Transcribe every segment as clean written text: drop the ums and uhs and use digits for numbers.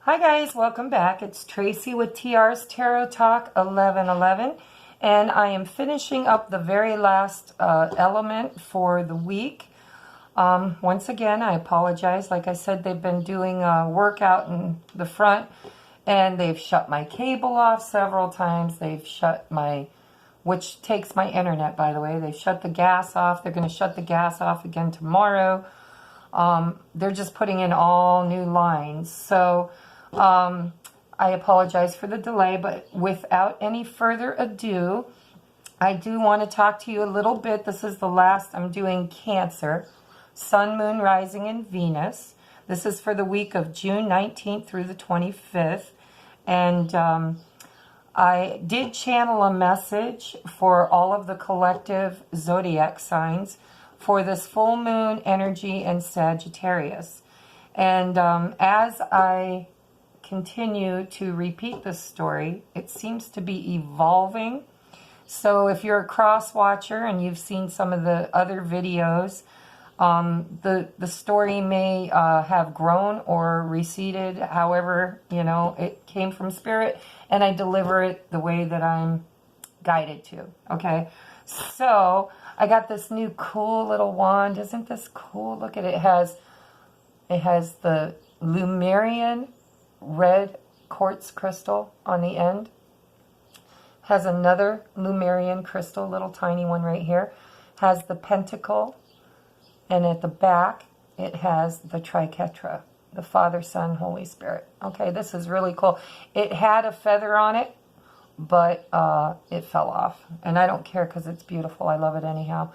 Hi guys, welcome back. It's Tracy with TR's Tarot Talk 1111, and I am finishing up the very last element for the week. Once again, I apologize. Like I said, they've been doing a workout in the front, and they've shut my cable off several times. They've shut which takes my internet, by the way. They've shut the gas off. They're going to shut the gas off again tomorrow. They're just putting in all new lines. So I apologize for the delay, but without any further ado, I do want to talk to you a little bit. This is the last. I'm doing Cancer, Sun, Moon, Rising, and Venus. This is for the week of June 19th through the 25th. And I did channel a message for all of the collective zodiac signs for this full moon energy in Sagittarius. And as I continue to repeat this story, it seems to be evolving. So if you're a cross watcher and you've seen some of the other videos, the story may have grown or receded. However, it came from spirit, and I deliver it the way that I'm guided to. Okay, so I got this new cool little wand. Isn't this cool? Look at it. It has the Lemurian red quartz crystal on the end. Has another Lemurian crystal, little tiny one right here. Has the pentacle, and at the back it has the triquetra, the Father, Son, Holy Spirit. Okay, this is really cool. It had a feather on it, but it fell off, and I don't care because it's beautiful. I love it anyhow.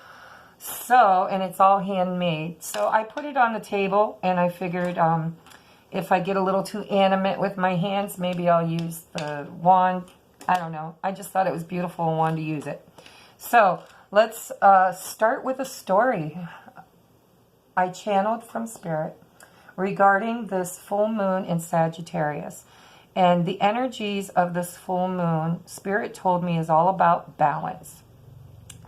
So, and it's all handmade. So I put it on the table, and I figured if I get a little too animate with my hands, maybe I'll use the wand. I don't know. I just thought it was beautiful and wanted to use it. So let's start with a story I channeled from Spirit regarding this full moon in Sagittarius. And the energies of this full moon, Spirit told me, is all about balance.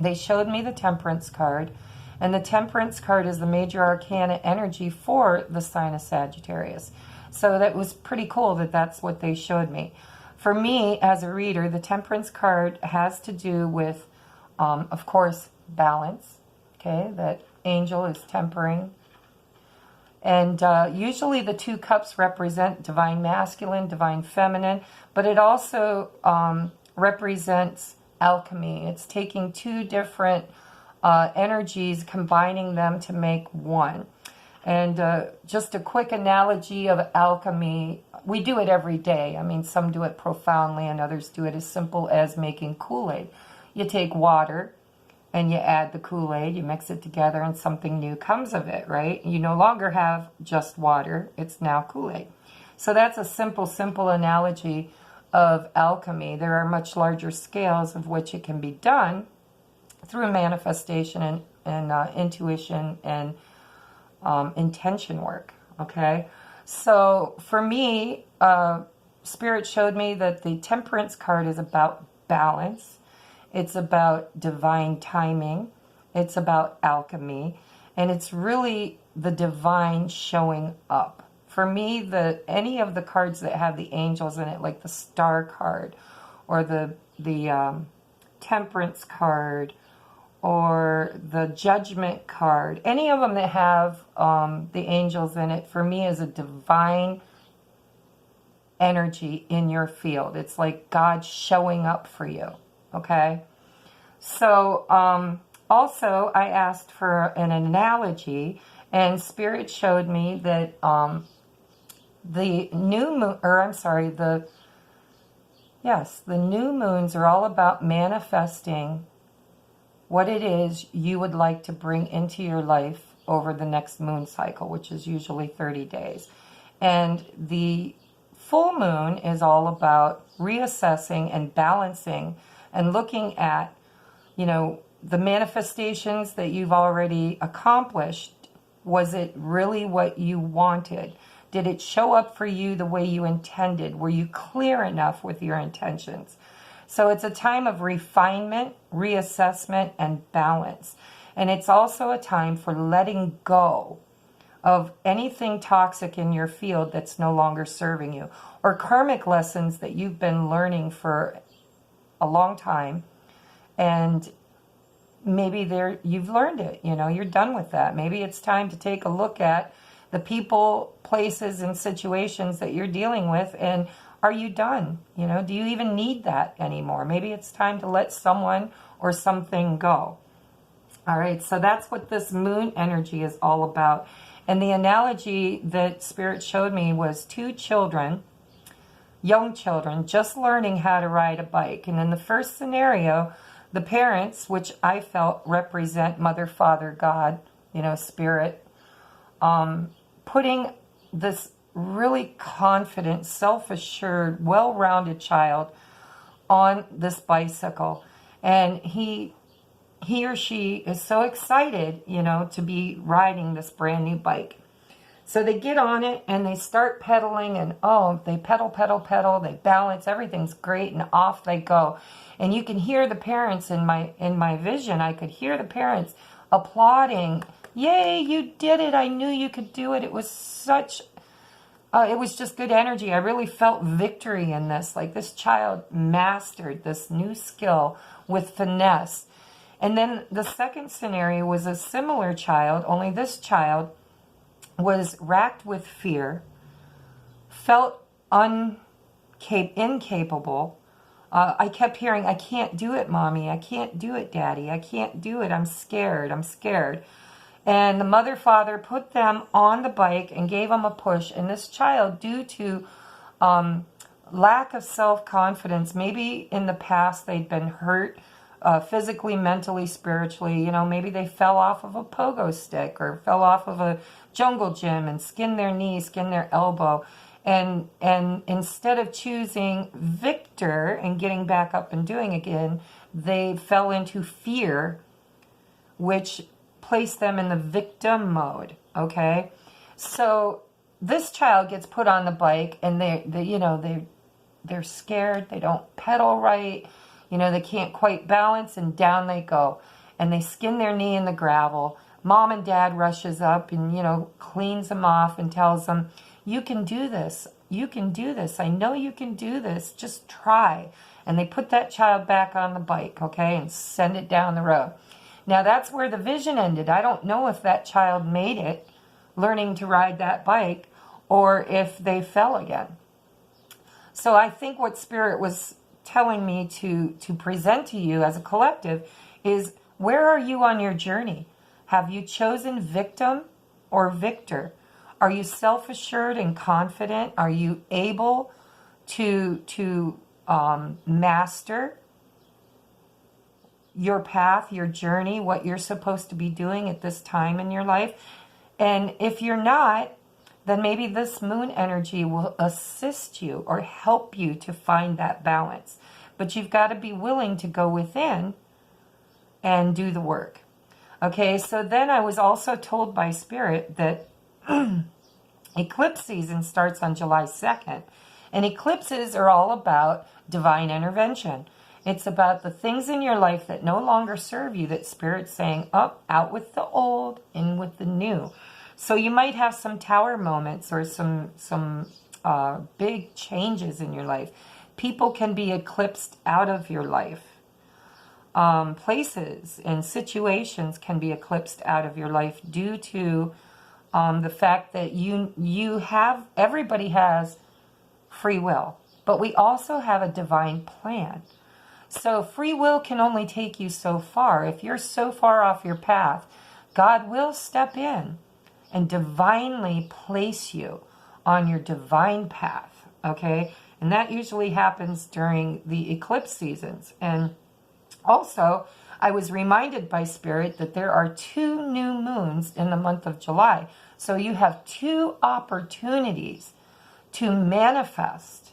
They showed me the Temperance card, and the Temperance card is the major arcana energy for the sign of Sagittarius. So that was pretty cool that that's what they showed me. For me, as a reader, the Temperance card has to do with, of course, balance. Okay, that angel is tempering. And usually the two cups represent divine masculine, divine feminine, but it also represents alchemy. It's taking two different energies, combining them to make one. And just a quick analogy of alchemy, we do it every day. I mean, some do it profoundly and others do it as simple as making Kool-Aid. You take water and you add the Kool-Aid, you mix it together, and something new comes of it, right? You no longer have just water, it's now Kool-Aid. So that's a simple analogy of alchemy. There are much larger scales of which it can be done through manifestation and intuition and intention work, okay? So for me, Spirit showed me that the Temperance card is about balance. It's about divine timing. It's about alchemy. And it's really the divine showing up. For me, any of the cards that have the angels in it, like the Star card or the Temperance card or the Judgment card, any of them that have the angels in it, for me is a divine energy in your field. It's like God showing up for you, okay? So also I asked for an analogy, and Spirit showed me that the new moon, the new moons are all about manifesting what it is you would like to bring into your life over the next moon cycle, which is usually 30 days. And the full moon is all about reassessing and balancing and looking at, the manifestations that you've already accomplished. Was it really what you wanted? Did it show up for you the way you intended? Were you clear enough with your intentions? So it's a time of refinement, reassessment, and balance. And it's also a time for letting go of anything toxic in your field that's no longer serving you, or karmic lessons that you've been learning for a long time, and maybe you've learned it, you're done with that. Maybe it's time to take a look at the people, places, and situations that you're dealing with, and are you done? Do you even need that anymore? Maybe it's time to let someone or something go. All right, so that's what this moon energy is all about. And the analogy that Spirit showed me was two children, young children, just learning how to ride a bike. And in the first scenario, the parents, which I felt represent Mother, Father, God, Spirit, putting this really confident, self-assured, well-rounded child on this bicycle. And he or she is so excited, to be riding this brand new bike. So they get on it and they start pedaling, and they pedal, they balance, everything's great, and off they go. And you can hear the parents in my vision. I could hear the parents applauding. Yay, you did it. I knew you could do it. It was it was just good energy. I really felt victory in this. Like, this child mastered this new skill with finesse. And then the second scenario was a similar child, only this child was racked with fear, felt incapable. I kept hearing, I can't do it, Mommy. I can't do it, Daddy. I can't do it. I'm scared. And the mother, father put them on the bike and gave them a push. And this child, due to lack of self-confidence, maybe in the past they'd been hurt physically, mentally, spiritually. Maybe they fell off of a pogo stick or fell off of a jungle gym and skinned their knee, skinned their elbow. And instead of choosing victor and getting back up and doing again, they fell into fear, which placed them in the victim mode. Okay, so this child gets put on the bike, and they're scared. They don't pedal right. They can't quite balance, and down they go, and they skin their knee in the gravel. Mom and Dad rushes up and cleans them off and tells them, "You can do this. You can do this. I know you can do this. Just try." And they put that child back on the bike, okay, and send it down the road. Now, that's where the vision ended. I don't know if that child made it, learning to ride that bike, or if they fell again. So I think what Spirit was telling me to present to you as a collective is, where are you on your journey? Have you chosen victim or victor? Are you self-assured and confident? Are you able to master your path, your journey, what you're supposed to be doing at this time in your life? And if you're not, then maybe this moon energy will assist you or help you to find that balance. But you've got to be willing to go within and do the work. Okay, so then I was also told by Spirit that eclipse season starts on July 2nd. And eclipses are all about divine intervention. It's about the things in your life that no longer serve you, that Spirit's saying, up, out with the old, in with the new. So you might have some tower moments or some big changes in your life. People can be eclipsed out of your life. Places and situations can be eclipsed out of your life due to the fact that everybody has free will, but we also have a divine plan. So free will can only take you so far. If you're so far off your path, God will step in and divinely place you on your divine path, okay? And that usually happens during the eclipse seasons. And also, I was reminded by Spirit that there are 2 new moons in the month of July. So you have 2 opportunities to manifest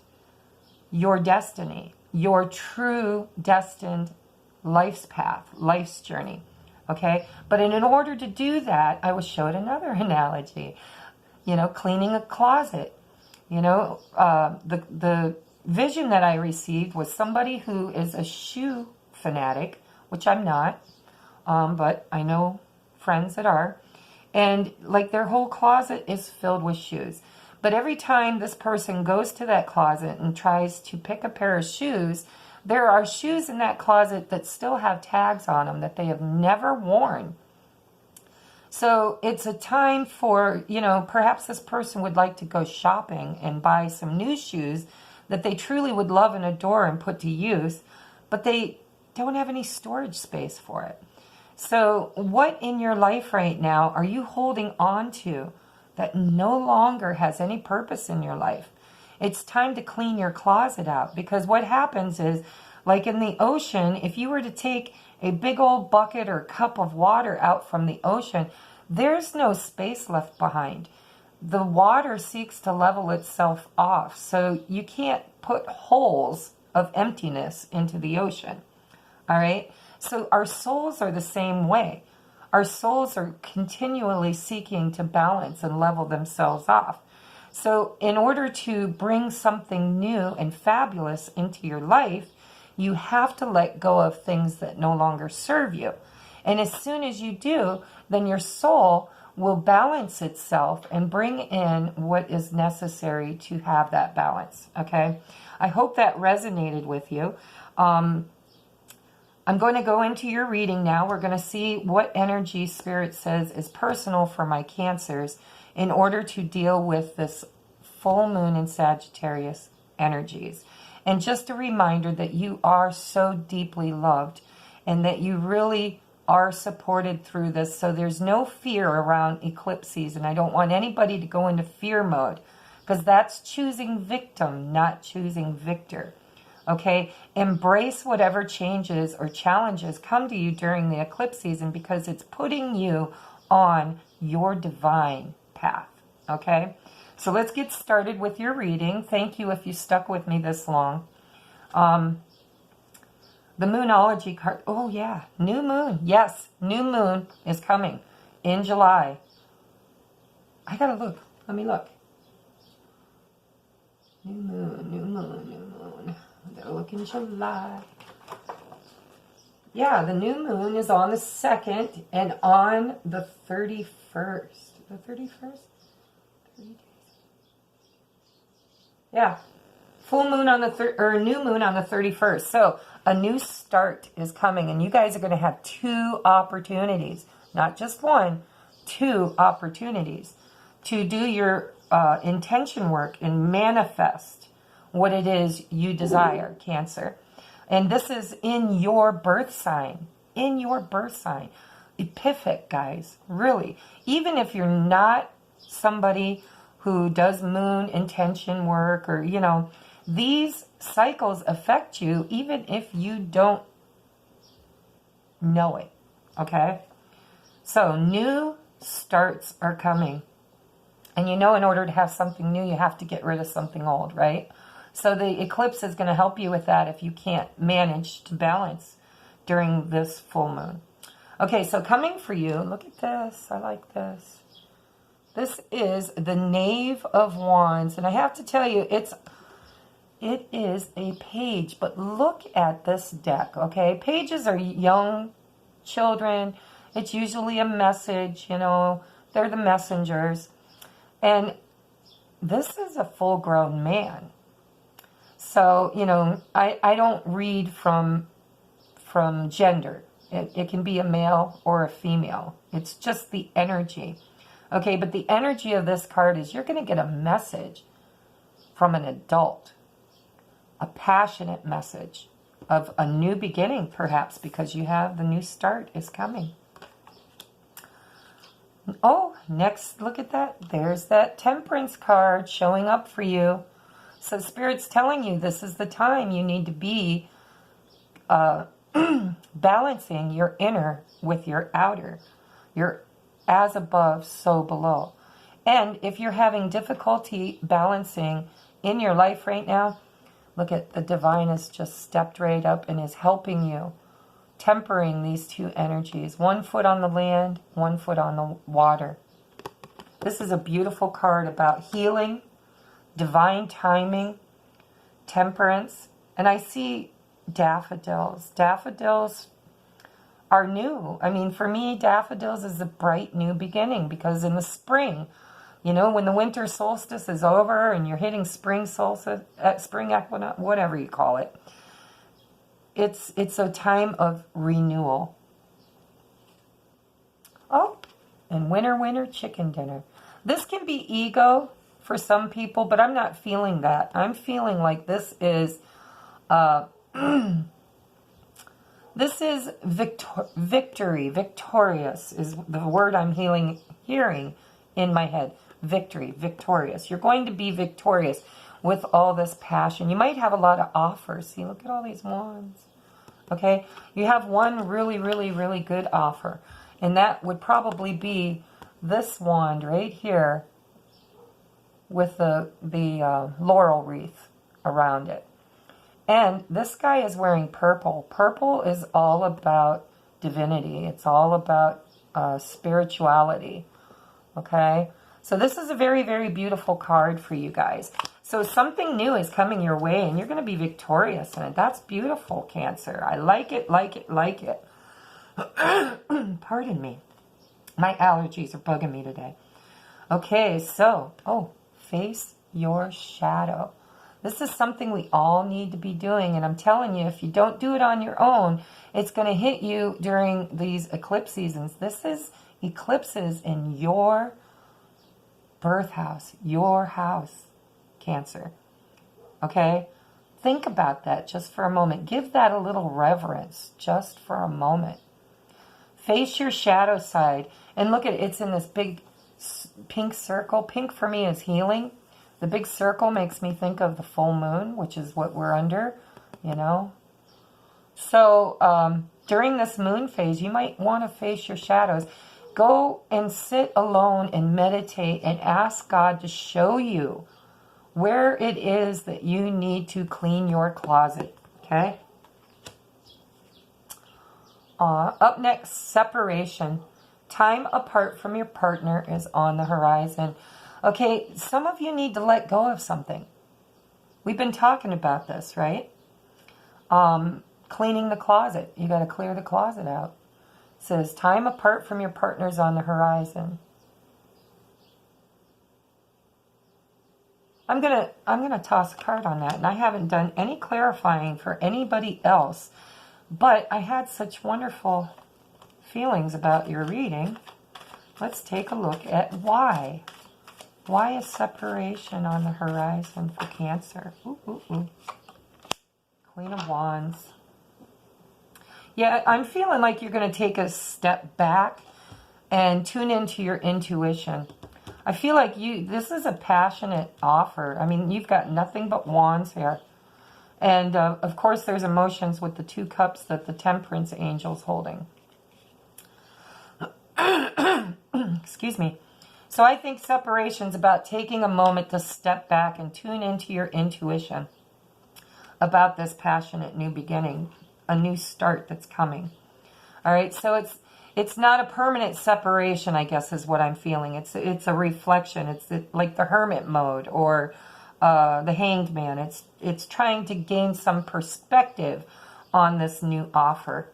your destiny, your true destined life's path, life's journey, okay? But in order to do that, I was showed another analogy, cleaning a closet. The vision that I received was somebody who is a shoe fanatic, which I'm not, but I know friends that are. and like their whole closet is filled with shoes. But every time this person goes to that closet and tries to pick a pair of shoes, there are shoes in that closet that still have tags on them that they have never worn. So it's a time for, perhaps this person would like to go shopping and buy some new shoes that they truly would love and adore and put to use, but they don't have any storage space for it. So what in your life right now are you holding on to that no longer has any purpose in your life? It's time to clean your closet out, because what happens is, like in the ocean, if you were to take a big old bucket or cup of water out from the ocean, there's no space left behind. The water seeks to level itself off, so you can't put holes of emptiness into the ocean. All right? So our souls are the same way. Our souls are continually seeking to balance and level themselves off. So in order to bring something new and fabulous into your life, you have to let go of things that no longer serve you. And as soon as you do, then your soul will balance itself and bring in what is necessary to have that balance. Okay? I hope that resonated with you. I'm going to go into your reading now. We're going to see what energy Spirit says is personal for my Cancers in order to deal with this full moon in Sagittarius energies. And just a reminder that you are so deeply loved and that you really are supported through this. So there's no fear around eclipse season. I don't want anybody to go into fear mode, because that's choosing victim, not choosing victor. Okay, embrace whatever changes or challenges come to you during the eclipse season, because it's putting you on your divine path. Okay, so let's get started with your reading. Thank you if you stuck with me this long. The Moonology card. Oh yeah, new moon. Yes, new moon is coming in July. I gotta look. Let me look. New moon, new moon, new moon. I gotta look in July. Yeah, the new moon is on the 2nd and on the 31st. The 31st? 30 days. Yeah. Full moon on the new moon on the 31st. So a new start is coming, and you guys are going to have 2 opportunities, not just one, 2 opportunities to do your intention work and manifest what it is you desire, Cancer. And this is in your birth sign. In your birth sign. Epiphanic, guys. Really. Even if you're not somebody who does moon intention work, or, these cycles affect you even if you don't know it. Okay? So, new starts are coming. And in order to have something new, you have to get rid of something old, right? So the eclipse is going to help you with that if you can't manage to balance during this full moon. Okay, so coming for you, look at this. I like this. This is the Knave of Wands. And I have to tell you, it is a page. But look at this deck, okay? Pages are young children. It's usually a message, They're the messengers. And this is a full-grown man. So, I don't read from gender. It can be a male or a female. It's just the energy. Okay, but the energy of this card is you're going to get a message from an adult. A passionate message of a new beginning, perhaps, because you have the new start is coming. Oh, next, look at that. There's that Temperance card showing up for you. So Spirit's telling you this is the time you need to be balancing your inner with your outer. You're as above, so below. And if you're having difficulty balancing in your life right now, look at the Divine has just stepped right up and is helping you. Tempering these 2 energies. 1 foot on the land, 1 foot on the water. This is a beautiful card about healing, divine timing, temperance. And I see daffodils. Daffodils are new. I mean, for me, daffodils is a bright new beginning, because in the spring, you know, when the winter solstice is over and you're hitting spring solstice, spring equinox, whatever you call it, it's a time of renewal. Oh, and winter, chicken dinner. This can be ego for some people, but I'm not feeling that. I'm feeling like this is this is victory. Victorious is the word I'm hearing in my head. Victory, victorious. You're going to be victorious with all this passion. You might have a lot of offers. See, look at all these wands. Okay? You have one really, really, really good offer. And that would probably be this wand right here with the laurel wreath around it. And this guy is wearing purple. Purple is all about divinity. It's all about spirituality. Okay? So this is a very, very beautiful card for you guys. So something new is coming your way, and you're going to be victorious in it. That's beautiful, Cancer. I like it, like it, like it. Pardon me. My allergies are bugging me today. Okay, so, face your shadow. This is something we all need to be doing, and I'm telling you, if you don't do it on your own, it's going to hit you during these eclipse seasons. This is eclipses in your birth house, your house, Cancer. Okay? Think about that just for a moment. Give that a little reverence just for a moment. Face your shadow side, and look at it. It's in this big pink circle. Pink for me is healing. The big circle makes me think of the full moon, which is what we're under, you know. So during this moon phase, you might want to face your shadows. Go and sit alone and meditate and ask God to show you where it is that you need to clean your closet, okay? Up next, separation. Time apart from your partner is on the horizon. Okay, some of you need to let go of something. We've been talking about this, right? Cleaning the closet. You got to clear the closet out. It says time apart from your partner's on the horizon. I'm gonna toss a card on that, and I haven't done any clarifying for anybody else, but I had such wonderful feelings about your reading. Let's take a look at why. Why is separation on the horizon for Cancer? Ooh, ooh, ooh. Queen of Wands. Yeah, I'm feeling like you're going to take a step back and tune into your intuition. I feel like this is a passionate offer. I mean, you've got nothing but wands here. And, of course, there's emotions with the 2 cups that the Temperance Angel's holding. Excuse me. So I think separation's about taking a moment to step back and tune into your intuition about this passionate new beginning, a new start that's coming. All right, so it's not a permanent separation, I guess, is what I'm feeling. It's a reflection. It's like the hermit mode or the hanged man. It's trying to gain some perspective on this new offer.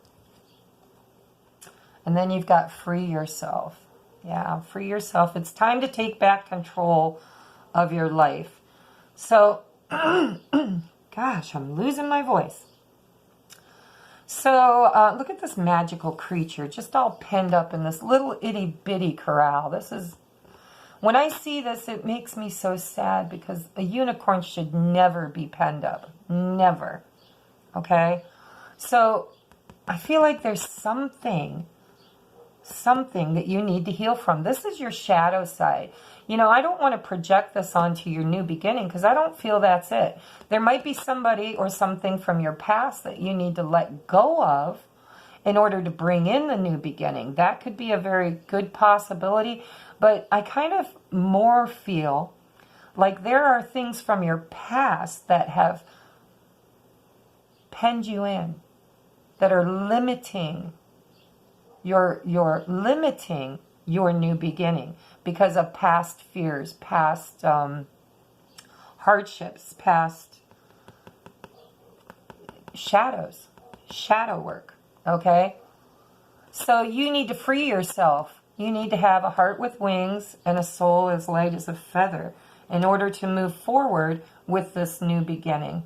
And then you've got free yourself. Yeah, free yourself. It's time to take back control of your life. So, gosh, I'm losing my voice. So, look at this magical creature just all penned up in this little itty-bitty corral. When I see this, it makes me so sad because a unicorn should never be penned up. Never. Okay? So, I feel like there's something that you need to heal from. This is your shadow side. You know, I don't want to project this onto your new beginning because I don't feel that's it. There might be somebody or something from your past that you need to let go of in order to bring in the new beginning. That could be a very good possibility, but I kind of more feel like there are things from your past that have penned you in, that are limiting you're limiting your new beginning because of past fears, past hardships, past shadows, shadow work, okay? So you need to free yourself. You need to have a heart with wings and a soul as light as a feather in order to move forward with this new beginning.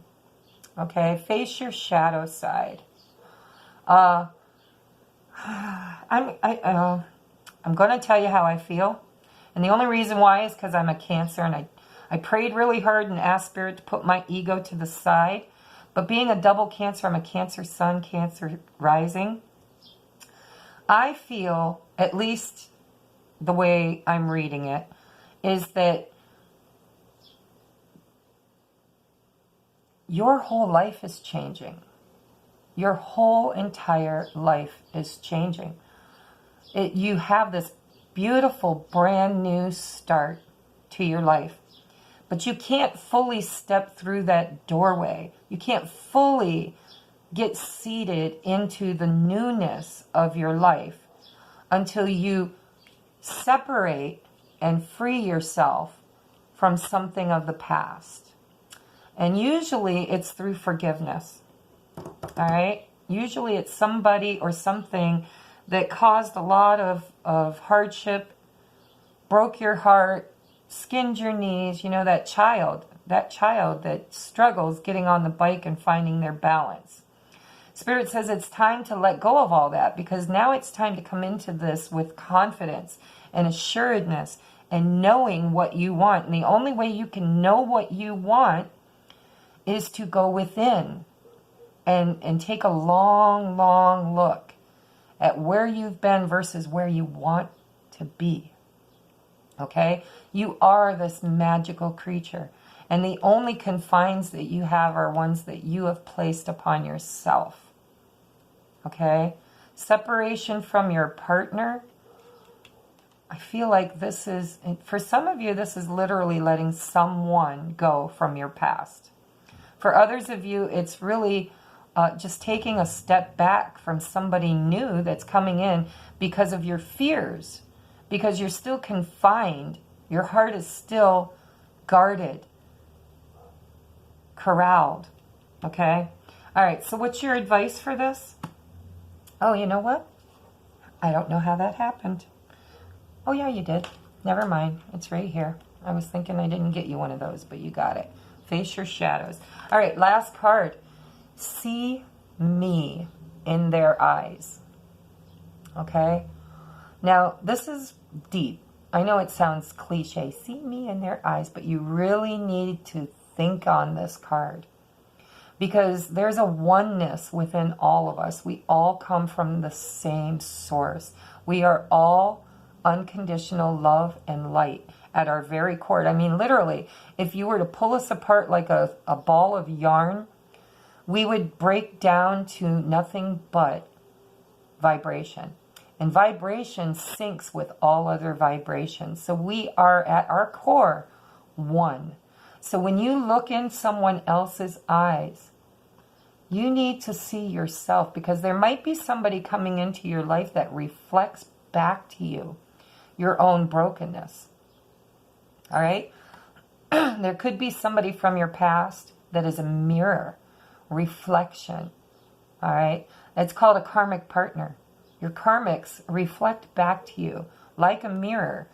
Okay, face your shadow side. I'm going to tell you how I feel. And the only reason why is because I'm a Cancer, and I prayed really hard and asked Spirit to put my ego to the side. But being a double Cancer, I'm a Cancer Sun, Cancer Rising. I feel, at least the way I'm reading it, is that your whole life is changing. Your whole entire life is changing. You have this beautiful brand new start to your life. But you can't fully step through that doorway. You can't fully get seated into the newness of your life until you separate and free yourself from something of the past. And usually it's through forgiveness. All right? Usually it's somebody or something that caused a lot of hardship, broke your heart, skinned your knees. You know, that child that struggles getting on the bike and finding their balance. Spirit says it's time to let go of all that, because now it's time to come into this with confidence and assuredness and knowing what you want. And the only way you can know what you want is to go within and take a long, long look at where you've been versus where you want to be. Okay? You are this magical creature. And the only confines that you have are ones that you have placed upon yourself. Okay? Separation from your partner. I feel like this is, for some of you, this is literally letting someone go from your past. For others of you, it's really just taking a step back from somebody new that's coming in because of your fears. Because you're still confined. Your heart is still guarded, corralled. Okay? All right, so what's your advice for this? Oh, you know what? I don't know how that happened. Oh, yeah, you did. Never mind. It's right here. I was thinking I didn't get you one of those, but you got it. Face your shadows. All right, last card. See me in their eyes. Okay? Now, this is deep. I know it sounds cliche. See me in their eyes, but you really need to think on this card. Because there's a oneness within all of us. We all come from the same source. We are all unconditional love and light at our very core. I mean, literally, if you were to pull us apart like a ball of yarn, we would break down to nothing but vibration. And vibration syncs with all other vibrations. So we are at our core one. So when you look in someone else's eyes, you need to see yourself, because there might be somebody coming into your life that reflects back to you your own brokenness. All right? There could be somebody from your past that is a mirror, reflection. All right? It's called a karmic partner. Your karmics reflect back to you like a mirror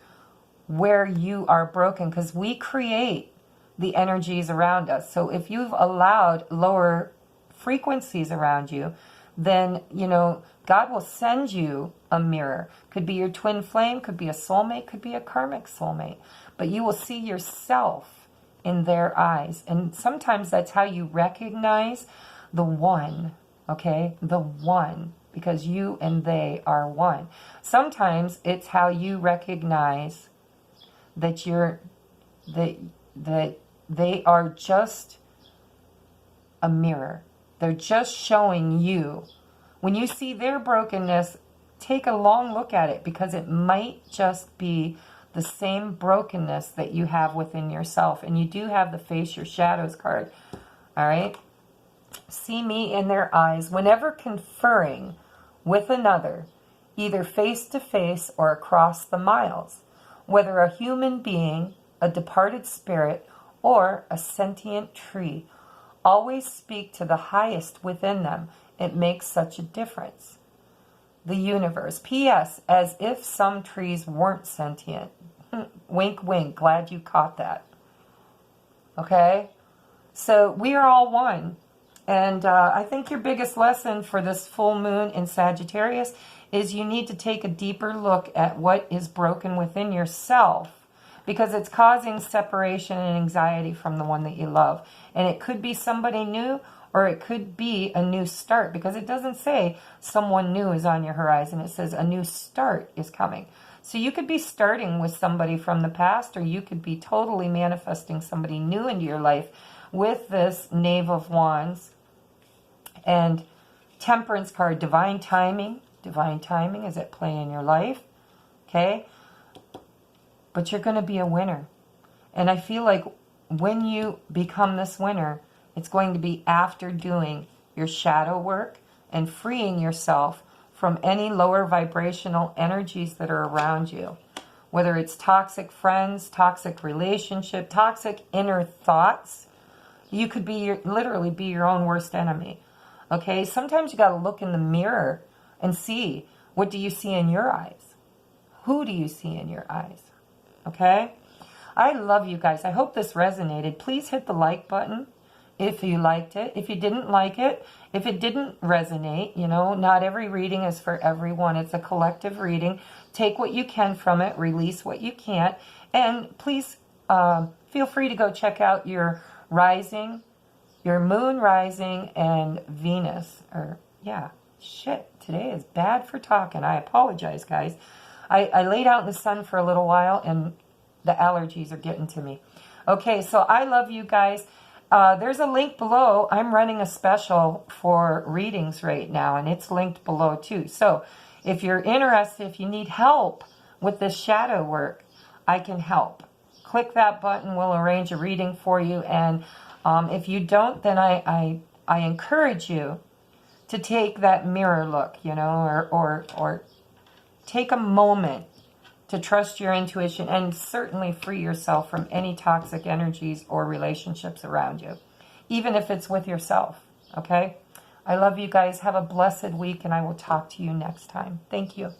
where you are broken, because we create the energies around us. So if you've allowed lower frequencies around you, then, you know, God will send you a mirror. Could be your twin flame, could be a soulmate, could be a karmic soulmate. But you will see yourself in their eyes. And sometimes that's how you recognize the one, okay? The one, because you and they are one. Sometimes it's how you recognize that that they are just a mirror. They're just showing you. When you see their brokenness, take a long look at it, because it might just be the same brokenness that you have within yourself. And you do have the Face Your Shadows card. All right? See me in their eyes whenever conferring with another, either face to face or across the miles, whether a human being, a departed spirit, or a sentient tree. Always speak to the highest within them. It makes such a difference. the universe. P.S. As if some trees weren't sentient. Wink, wink. Glad you caught that. Okay? So we are all one. And I think your biggest lesson for this full moon in Sagittarius is you need to take a deeper look at what is broken within yourself, because it's causing separation and anxiety from the one that you love. And it could be somebody new, or it could be a new start, because it doesn't say someone new is on your horizon. It says a new start is coming. So you could be starting with somebody from the past, or you could be totally manifesting somebody new into your life with this Knave of Wands and Temperance card. Divine timing. Divine timing is at play in your life. Okay? But you're going to be a winner. And I feel like when you become this winner, it's going to be after doing your shadow work and freeing yourself from any lower vibrational energies that are around you. Whether it's toxic friends, toxic relationship, toxic inner thoughts. You could be literally be your own worst enemy. Okay? Sometimes you got to look in the mirror and see, what do you see in your eyes? Who do you see in your eyes? Okay? I love you guys. I hope this resonated. Please hit the like button if you liked it. If you didn't like it, if it didn't resonate, you know, not every reading is for everyone. It's a collective reading. Take what you can from it, release what you can't, and please feel free to go check out your rising, your moon rising, and Venus. Or, yeah, shit, today is bad for talking. I apologize, guys. I laid out in the sun for a little while, and the allergies are getting to me. Okay, so I love you guys. There's a link below. I'm running a special for readings right now, and it's linked below too. So if you're interested, if you need help with this shadow work, I can help. Click that button. We'll arrange a reading for you. And if you don't, then I encourage you to take that mirror look, you know, or take a moment to trust your intuition and certainly free yourself from any toxic energies or relationships around you, even if it's with yourself, okay? I love you guys. Have a blessed week, and I will talk to you next time. Thank you.